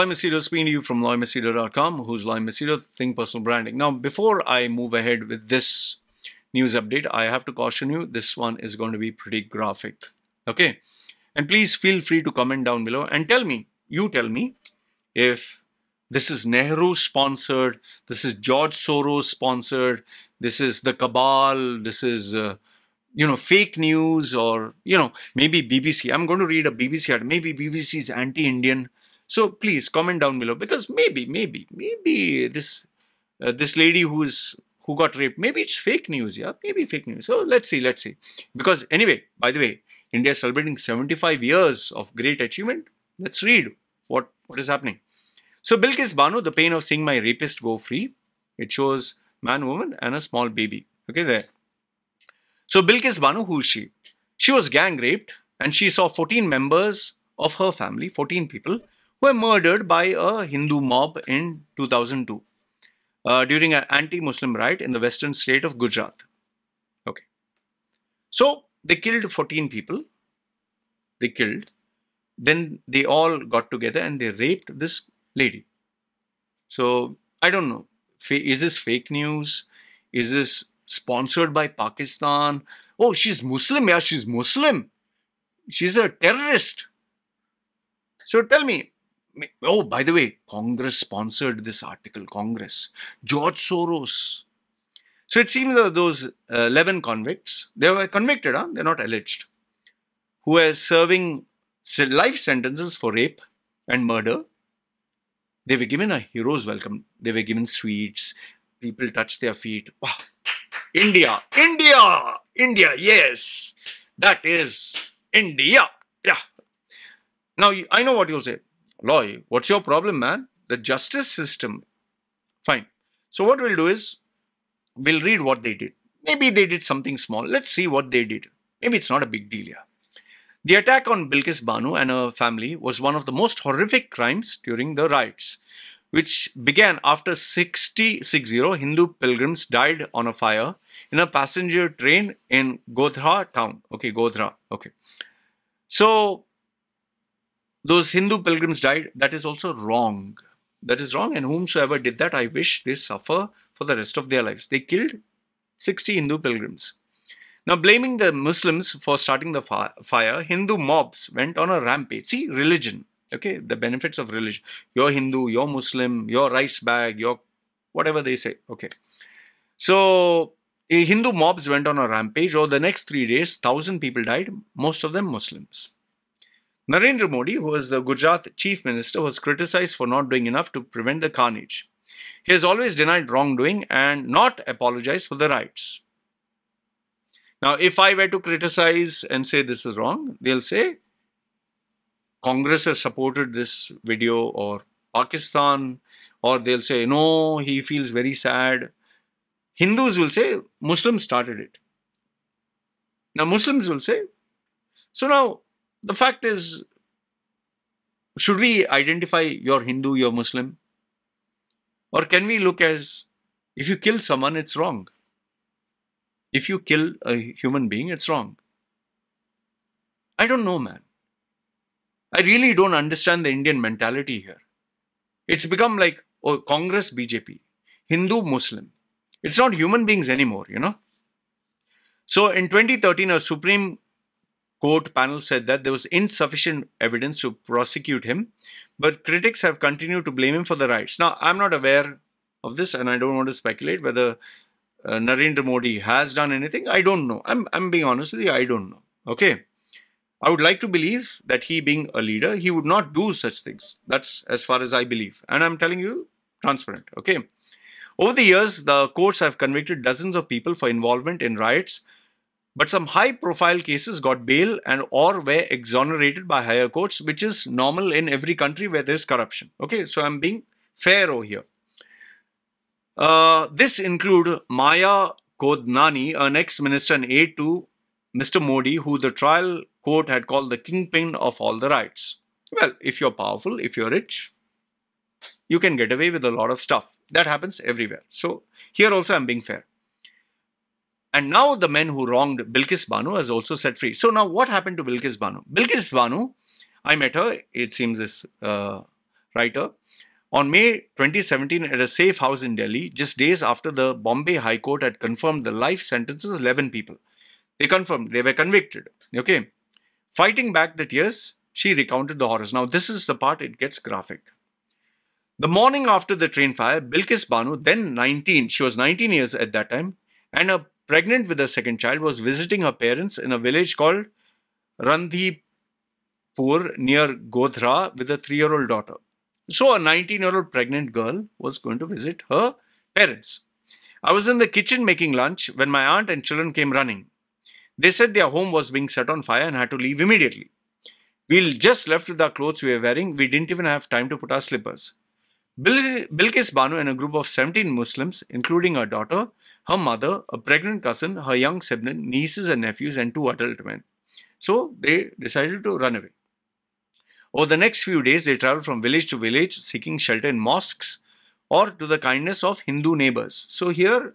Loy Machedo speaking to you from loymachedo.com. Who's Loy Machedo? Think Personal Branding. Now, before I move ahead with this news update, I have to caution you, this one is going to be pretty graphic. Okay? And please feel free to comment down below and tell me, if this is Nehru sponsored, this is George Soros sponsored, this is the cabal, this is, fake news, or, maybe BBC. I'm going to read a BBC article. Maybe BBC is anti-Indian. So please comment down below, because maybe this lady who got raped, maybe it's fake news, yeah, maybe fake news. So let's see. Because anyway, by the way, India is celebrating 75 years of great achievement. Let's read what is happening. So Bilkis Bano, the pain of seeing my rapist go free. It shows man, woman, and a small baby. Okay, there. So Bilkis Bano, who is she? She was gang raped, and she saw 14 members of her family, 14 people, were murdered by a Hindu mob in 2002 during an anti-Muslim riot in the western state of Gujarat. Okay. So they killed 14 people. Then they all got together and they raped this lady. So I don't know. Is this fake news? Is this sponsored by Pakistan? Oh, she's Muslim. Yeah, she's Muslim. She's a terrorist. So tell me. Oh, by the way, Congress sponsored this article. Congress. George Soros. So it seems that those 11 convicts, they were convicted, huh? They're not alleged, who were serving life sentences for rape and murder. They were given a hero's welcome. They were given sweets. People touched their feet. Wow. India, yes. That is India. Yeah. Now, I know what you'll say. Loy, what's your problem, man? The justice system. Fine. So what we'll do is, we'll read what they did. Maybe they did something small. Let's see what they did. Maybe it's not a big deal, yeah. The attack on Bilkis Bano and her family was one of the most horrific crimes during the riots, which began after 60 Hindu pilgrims died on a fire in a passenger train in Godhra town. Okay, Godhra. Okay. So, those Hindu pilgrims died. That is also wrong. That is wrong, and whomsoever did that, I wish they suffer for the rest of their lives. They killed 60 Hindu pilgrims. Now, blaming the Muslims for starting the fire, Hindu mobs went on a rampage. See, religion, okay, the benefits of religion. You're Hindu, you're Muslim, you're rice bag, you're whatever they say, okay. So, Hindu mobs went on a rampage. Over the next 3 days, 1,000 people died, most of them Muslims. Narendra Modi, who was the Gujarat chief minister, was criticized for not doing enough to prevent the carnage. He has always denied wrongdoing and not apologized for the riots. Now, if I were to criticize and say this is wrong, they'll say Congress has supported this video, or Pakistan, or they'll say, no, he feels very sad. Hindus will say Muslims started it. Now, Muslims will say, so now, the fact is, should we identify you're Hindu, you're Muslim? Or can we look as, if you kill someone, it's wrong. If you kill a human being, it's wrong. I don't know, man. I really don't understand the Indian mentality here. It's become like, oh, Congress, BJP, Hindu, Muslim. It's not human beings anymore, you know. So in 2013, a Supreme Court panel said that there was insufficient evidence to prosecute him, but critics have continued to blame him for the riots. Now, I'm not aware of this, and I don't want to speculate whether Narendra Modi has done anything. I don't know. I'm being honest with you, I don't know. Okay. I would like to believe that he, being a leader, he would not do such things. That's as far as I believe. And I'm telling you, transparent. Okay. Over the years, the courts have convicted dozens of people for involvement in riots, but some high-profile cases got bail and or were exonerated by higher courts, which is normal in every country where there is corruption. Okay, so I'm being fair over here. This include Maya Kodnani, an ex-minister and aide to Mr. Modi, who the trial court had called the kingpin of all the riots. Well, if you're powerful, if you're rich, you can get away with a lot of stuff. That happens everywhere. So here also I'm being fair. And now the men who wronged Bilkis Bano is also set free. So now what happened to Bilkis Bano? Bilkis Bano, I met her, it seems this writer, on May 2017 at a safe house in Delhi, just days after the Bombay High Court had confirmed the life sentences of 11 people. They confirmed, they were convicted. Okay. Fighting back the tears, she recounted the horrors. Now, this is the part it gets graphic. The morning after the train fire, Bilkis Bano, then 19, she was 19 years at that time, and pregnant with a second child, was visiting her parents in a village called Randhipur near Godhra with a 3-year-old daughter. So a 19-year-old pregnant girl was going to visit her parents. I was in the kitchen making lunch when my aunt and children came running. They said their home was being set on fire and had to leave immediately. We just left with our clothes we were wearing. We didn't even have time to put our slippers. Bilkis Bano and a group of 17 Muslims, including her daughter, her mother, a pregnant cousin, her young sibling, nieces and nephews, and 2 adult men. So they decided to run away. Over the next few days, they traveled from village to village, seeking shelter in mosques or to the kindness of Hindu neighbors. So here,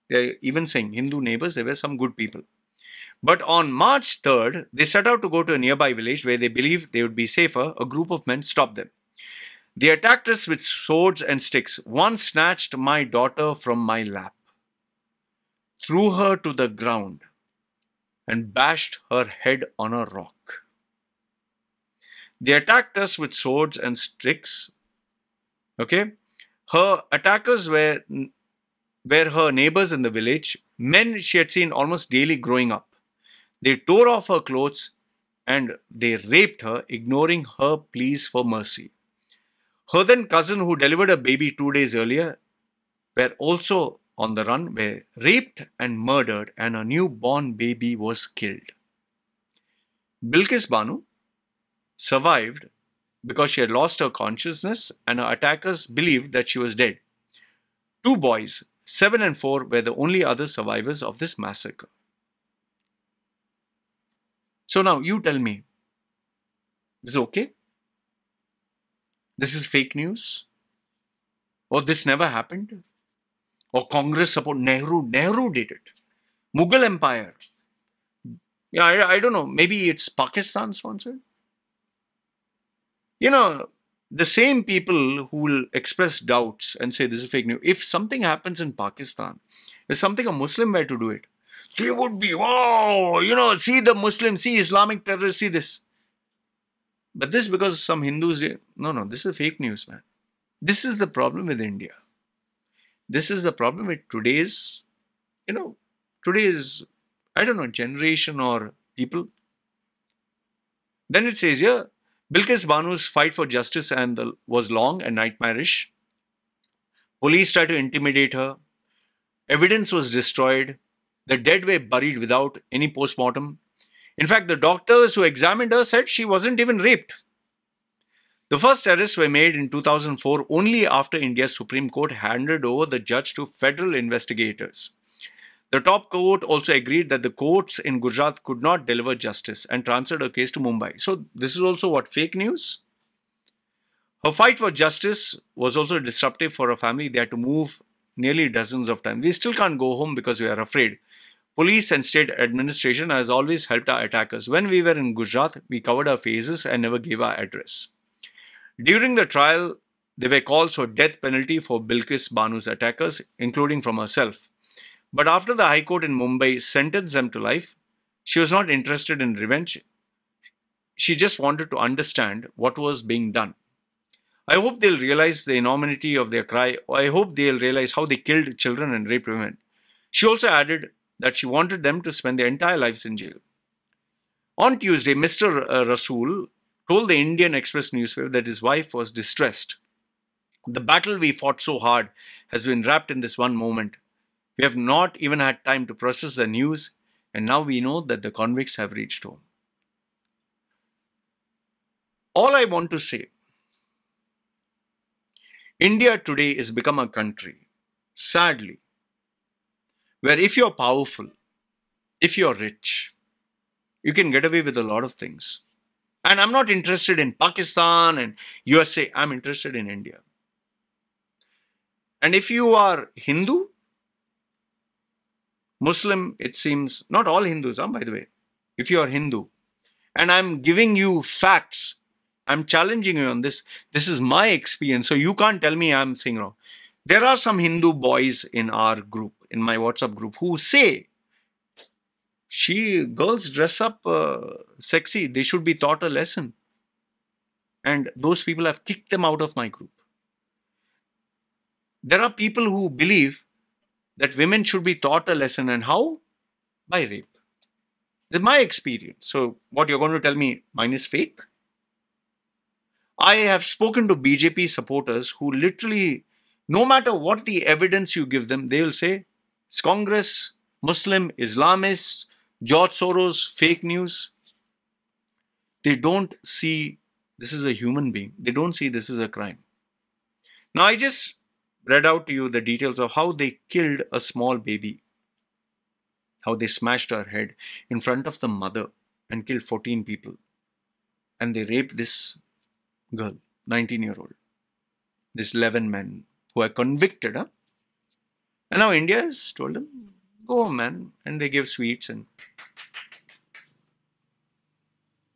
they are even saying Hindu neighbors, they were some good people. But on March 3rd, they set out to go to a nearby village where they believed they would be safer. A group of men stopped them. They attacked us with swords and sticks. One snatched my daughter from my lap, threw her to the ground, and bashed her head on a rock. They attacked us with swords and sticks. Okay? Her attackers were her neighbors in the village, men she had seen almost daily growing up. They tore off her clothes and they raped her, ignoring her pleas for mercy. Her then cousin, who delivered a baby 2 days earlier, were also on the run, were raped and murdered, and a newborn baby was killed. Bilkis Bano survived because she had lost her consciousness and her attackers believed that she was dead. 2 boys, 7 and 4, were the only other survivors of this massacre. So now you tell me, this is okay? This is fake news? Or this never happened? Or Congress support Nehru did it. Mughal Empire. Yeah, I don't know. Maybe it's Pakistan sponsored. You know, the same people who will express doubts and say this is fake news. If something happens in Pakistan, if something a Muslim were to do it, they would be, wow, you know, see the Muslims, see Islamic terrorists, see this. But this because some Hindus did. No, this is fake news, man. This is the problem with India. This is the problem with today's, I don't know, generation or people. Then it says here, Bilkis Banu's fight for justice was long and nightmarish. Police tried to intimidate her. Evidence was destroyed. The dead were buried without any post-mortem. In fact, the doctors who examined her said she wasn't even raped. The first arrests were made in 2004 only after India's Supreme Court handed over the judge to federal investigators. The top court also agreed that the courts in Gujarat could not deliver justice and transferred her case to Mumbai. So this is also what, fake news? Her fight for justice was also disruptive for her family. They had to move nearly dozens of times. We still can't go home because we are afraid. Police and state administration has always helped our attackers. When we were in Gujarat, we covered our faces and never gave our address. During the trial, there were calls for death penalty for Bilkis Banu's attackers, including from herself. But after the High Court in Mumbai sentenced them to life, she was not interested in revenge. She just wanted to understand what was being done. I hope they'll realize the enormity of their cry. I hope they'll realize how they killed children and raped women. She also added that she wanted them to spend their entire lives in jail. On Tuesday, Mr. Rasool told the Indian Express newspaper that his wife was distressed. The battle we fought so hard has been wrapped in this one moment. We have not even had time to process the news, and now we know that the convicts have reached home. All I want to say, India today has become a country, sadly, where if you're powerful, if you're rich, you can get away with a lot of things. And I'm not interested in Pakistan and USA, I'm interested in India. And if you are Hindu, Muslim, it seems, not all Hindus, by the way, if you are Hindu, and I'm giving you facts I'm challenging you on this. This is my experience. So you can't tell me I'm saying wrong. There are some Hindu boys in our group, in my WhatsApp group, who say, girls dress up sexy. They should be taught a lesson. And those people have kicked them out of my group. There are people who believe that women should be taught a lesson, and how? By rape. This is my experience. So what you're going to tell me, mine is fake? I have spoken to BJP supporters who literally, no matter what the evidence you give them, they will say, it's Congress, Muslim, Islamist, George Soros, fake news. They don't see this is a human being. They don't see this is a crime. Now, I just read out to you the details of how they killed a small baby, how they smashed her head in front of the mother and killed 14 people. And they raped this girl, 19-year-old. These 11 men who are convicted. Huh? And now India has told them, go man. And they give sweets. And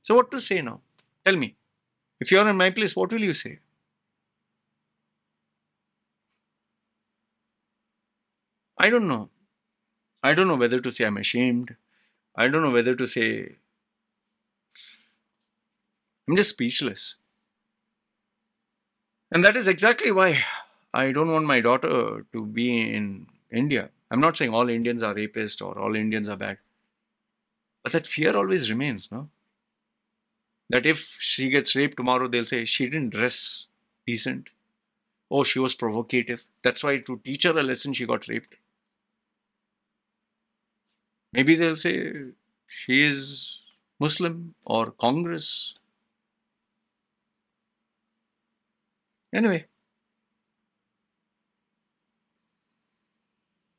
so what to say now? Tell me. If you're in my place, what will you say? I don't know. I don't know whether to say I'm ashamed. I don't know whether to say I'm just speechless. And that is exactly why I don't want my daughter to be in India. I'm not saying all Indians are rapists or all Indians are bad. But that fear always remains, no? That if she gets raped tomorrow, they'll say she didn't dress decent. Oh, she was provocative. That's why to teach her a lesson, she got raped. Maybe they'll say she is Muslim or Congress. Anyway,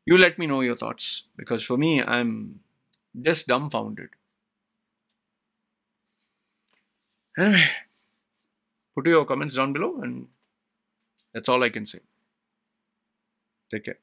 you let me know your thoughts, because for me, I'm just dumbfounded. Anyway, put your comments down below, and that's all I can say. Take care.